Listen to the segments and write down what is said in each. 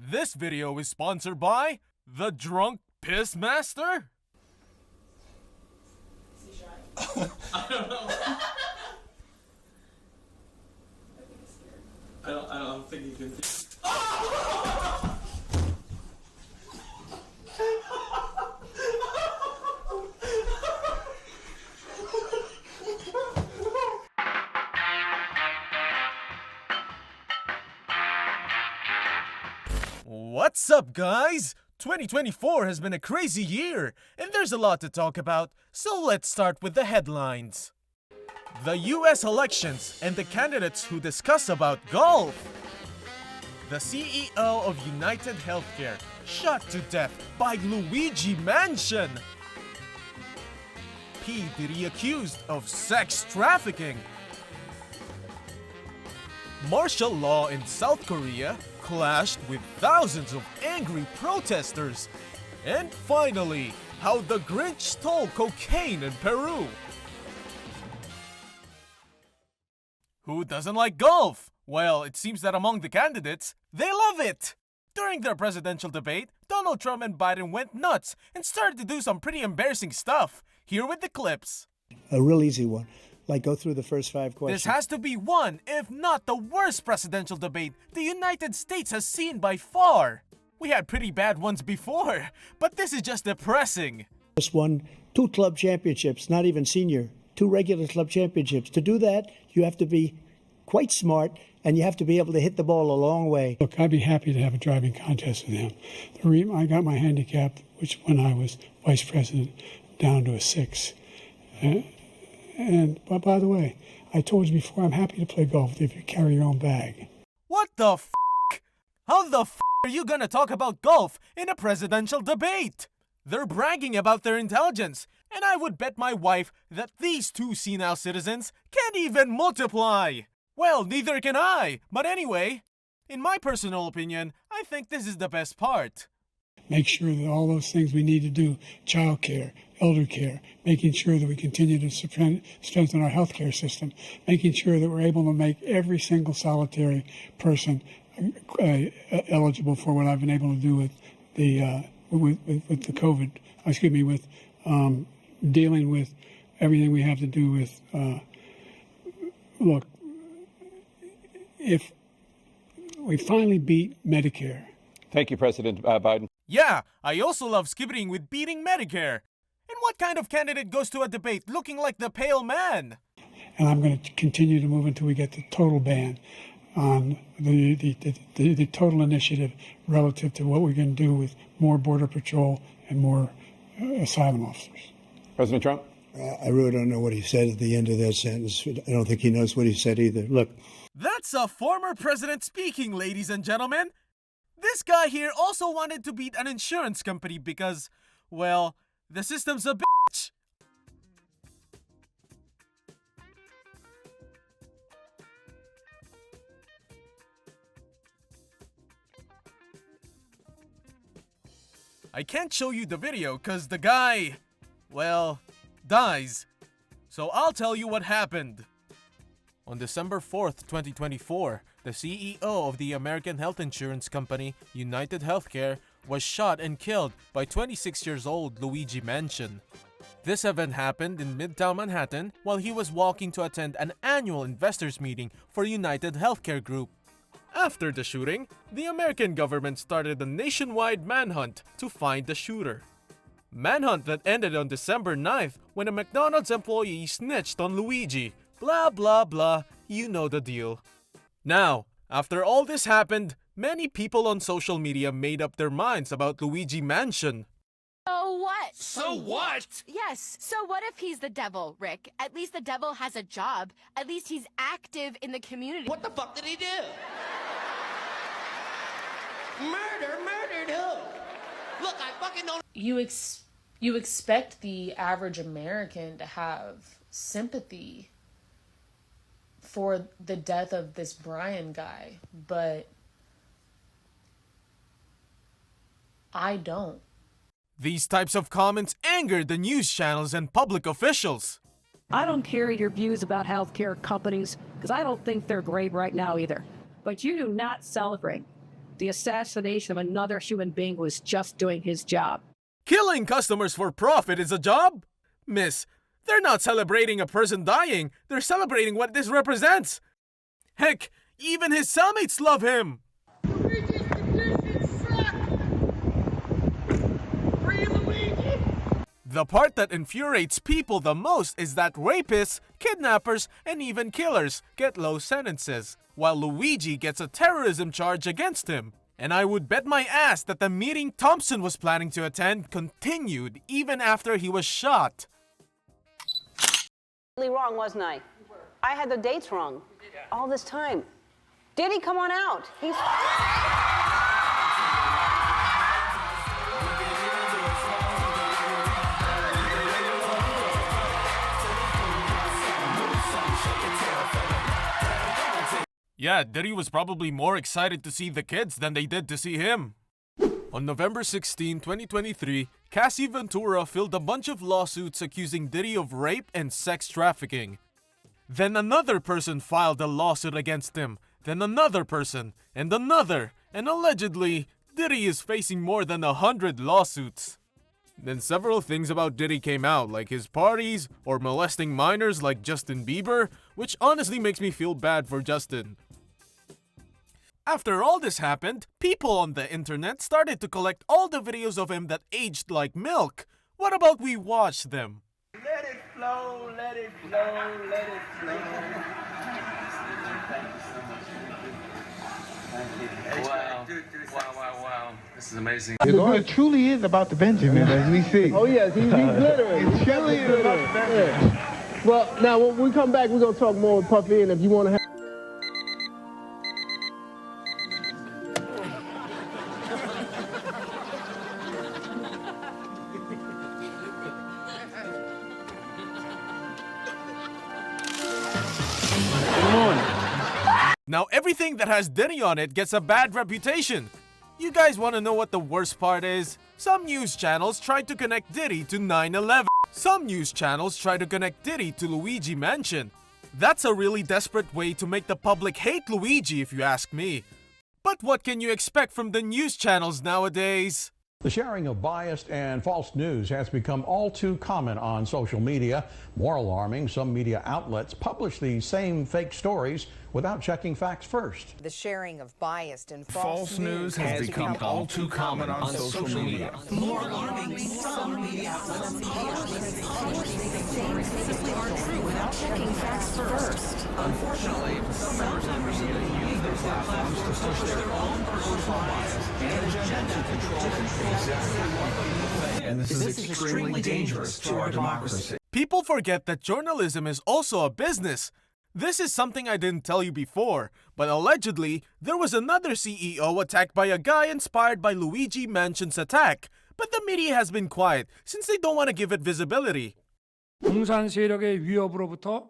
This video is sponsored by the Drunk Piss Master. Is he shy? I don't know. I think he's scared. I don't think he can. What's up, guys? 2024 has been a crazy year, and there's a lot to talk about, so let's start with the headlines. The US elections and the candidates who discuss about golf. The CEO of United Healthcare shot to death by Luigi Mangione. P. Diddy accused of sex trafficking. Martial law in South Korea clashed with thousands of angry protesters. And finally, how the Grinch stole cocaine in Peru. Who doesn't like golf? Well, it seems that among the candidates, they love it! During their presidential debate, Donald Trump and Biden went nuts and started to do some pretty embarrassing stuff. Here with the clips. A real easy one. Like, go through the first 5 questions. This has to be one, if not the worst presidential debate the United States has seen by far. We had pretty bad ones before, but this is just depressing. Just won 2 club championships, not even senior. 2 regular club championships. To do that, you have to be quite smart, and you have to be able to hit the ball a long way. Look, I'd be happy to have a driving contest with him. I got my handicap, which when I was vice president, down to a 6. But by the way, I told you before, I'm happy to play golf if you carry your own bag. What the f***? How the f*** are you gonna talk about golf in a presidential debate? They're bragging about their intelligence, and I would bet my wife that these 2 senile citizens can't even multiply. Well, neither can I, but anyway, in my personal opinion, I think this is the best part. Make sure that all those things we need to do, child care, elder care, making sure that we continue to strengthen our healthcare system, making sure that we're able to make every single solitary person eligible for what I've been able to do with the with the COVID. With dealing with everything we have to do with. Look, if we finally beat Medicare. Thank you, President Biden. Yeah, I also love skibiting with beating Medicare. And what kind of candidate goes to a debate looking like the pale man? And I'm going to continue to move until we get the total ban on the total initiative relative to what we're going to do with more Border Patrol and more asylum officers. President Trump? I really don't know what he said at the end of that sentence. I don't think he knows what he said either. Look. That's a former president speaking, ladies and gentlemen. This guy here also wanted to beat an insurance company because, well, the system's a bitch. I can't show you the video cause the guy, well, dies. So I'll tell you what happened. On December 4th, 2024, the CEO of the American health insurance company, United Healthcare, was shot and killed by 26 years old Luigi Mangione. This event happened in Midtown Manhattan while he was walking to attend an annual investors meeting for United Healthcare Group. After the shooting, the American government started a nationwide manhunt to find the shooter. Manhunt that ended on December 9th when a McDonald's employee snitched on Luigi. Blah blah blah, you know the deal. Now, after all this happened, many people on social media made up their minds about Luigi Mangione. So what? So what? Yes, so what if he's the devil, Rick? At least the devil has a job. At least he's active in the community. What the fuck did he do? Murdered who? Look, I fucking don't. You expect the average American to have sympathy for the death of this Brian guy, but I don't. These types of comments angered the news channels and public officials. I don't care your views about healthcare companies, because I don't think they're great right now either. But you do not celebrate The assassination of another human being was just doing his job. Killing customers for profit is a job? Miss, they're not celebrating a person dying, they're celebrating what this represents. Heck, even his cellmates love him. The part that infuriates people the most is that rapists, kidnappers, and even killers get low sentences, while Luigi gets a terrorism charge against him. And I would bet my ass that the meeting Thompson was planning to attend continued even after he was shot. Wrong, wasn't I? I had the dates wrong all this time. Diddy, come on out. He's... Yeah, Diddy was probably more excited to see the kids than they did to see him. On November 16, 2023, Cassie Ventura filed a bunch of lawsuits accusing Diddy of rape and sex trafficking. Then another person filed a lawsuit against him, then another person, and another, and allegedly, Diddy is facing more than 100 lawsuits. Then several things about Diddy came out, like his parties, or molesting minors like Justin Bieber, which honestly makes me feel bad for Justin. After all this happened, people on the internet started to collect all the videos of him that aged like milk. What about we watch them? Let it flow, let it flow, let it flow. Wow. This is amazing. It truly is about the Benjamin, as we see. Oh, yes, he's glittering. It truly is about the Benjamin. Yeah. Well, now, when we come back, we're going to talk more with Puffy, and if you want to have... Now everything that has Diddy on it gets a bad reputation. You guys want to know what the worst part is? Some news channels tried to connect Diddy to 9/11. Some news channels try to connect Diddy to Luigi Mangione. That's a really desperate way to make the public hate Luigi if you ask me. But what can you expect from the news channels nowadays? The sharing of biased and false news has become all too common on social media. More alarming, some media outlets publish these same fake stories without checking facts first. The sharing of biased and false news has become all too common on social media. More alarming, some media outlets simply aren't true without checking facts first. Unfortunately, some members of the media use their platforms to push their own personal bias and agenda to control and this is extremely dangerous to our democracy. People forget that journalism is also a business. This is something I didn't tell you before, but allegedly, there was another CEO attacked by a guy inspired by Luigi Manchione's attack. But the media has been quiet since they don't want to give it visibility. 공산 세력의 위협으로부터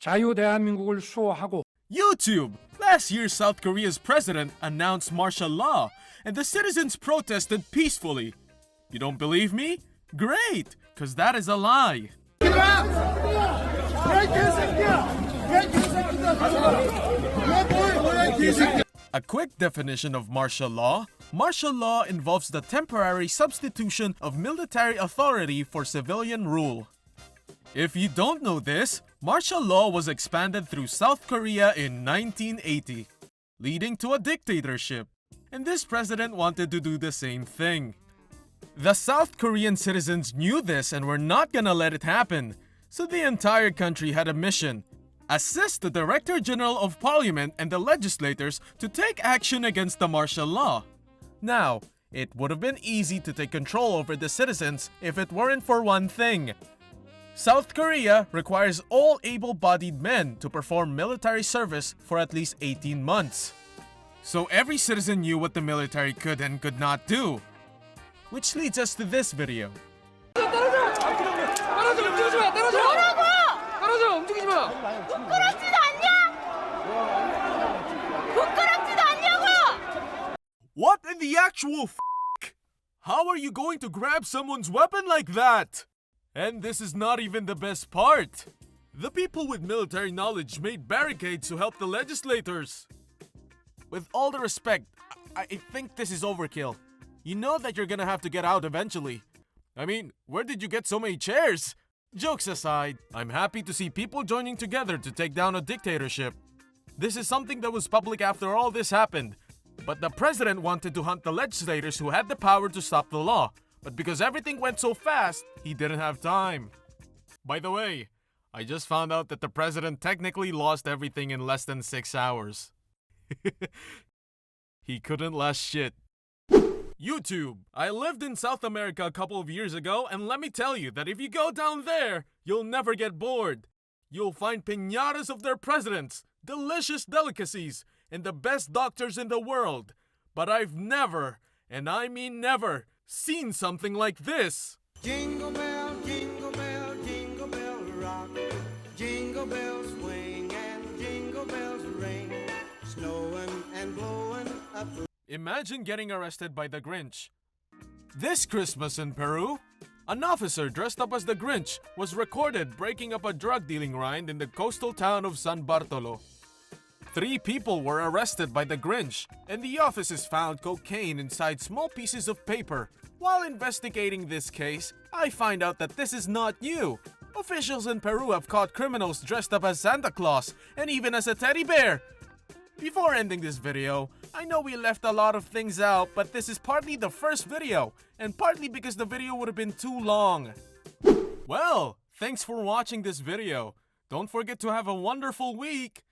자유 대한민국을 수호하고 YouTube! Last year, South Korea's president announced martial law, and the citizens protested peacefully. You don't believe me? Great, because that is a lie. A quick definition of martial law. Martial law involves the temporary substitution of military authority for civilian rule. If you don't know this, martial law was expanded through South Korea in 1980, leading to a dictatorship. And this president wanted to do the same thing. The South Korean citizens knew this and were not gonna let it happen. So the entire country had a mission: assist the Director General of Parliament and the legislators to take action against the martial law. Now, it would have been easy to take control over the citizens if it weren't for one thing. South Korea requires all able-bodied men to perform military service for at least 18 months. So every citizen knew what the military could and could not do. Which leads us to this video. What in the actual f***? How are you going to grab someone's weapon like that? And this is not even the best part. The people with military knowledge made barricades to help the legislators. With all the respect, I think this is overkill. You know that you're gonna have to get out eventually. I mean, where did you get so many chairs? Jokes aside, I'm happy to see people joining together to take down a dictatorship. This is something that was public after all this happened. But the president wanted to hunt the legislators who had the power to stop the law. But because everything went so fast, he didn't have time. By the way, I just found out that the president technically lost everything in less than 6 hours. He couldn't last shit. YouTube. I lived in South America a couple of years ago, and let me tell you that if you go down there, you'll never get bored. You'll find piñatas of their presidents, delicious delicacies, and the best doctors in the world. But I've never, and I mean never, seen something like this. Jingle bell, jingle bell, jingle bell rock. Jingle bells swing and jingle bells ring. Snowing and blowing up. Imagine getting arrested by the Grinch. This Christmas in Peru, an officer dressed up as the Grinch was recorded breaking up a drug-dealing ring in the coastal town of San Bartolo. 3 people were arrested by the Grinch, and the officers found cocaine inside small pieces of paper. While investigating this case, I find out that this is not new. Officials in Peru have caught criminals dressed up as Santa Claus and even as a teddy bear. Before ending this video, I know we left a lot of things out, but this is partly the first video, and partly because the video would have been too long. Well, thanks for watching this video. Don't forget to have a wonderful week.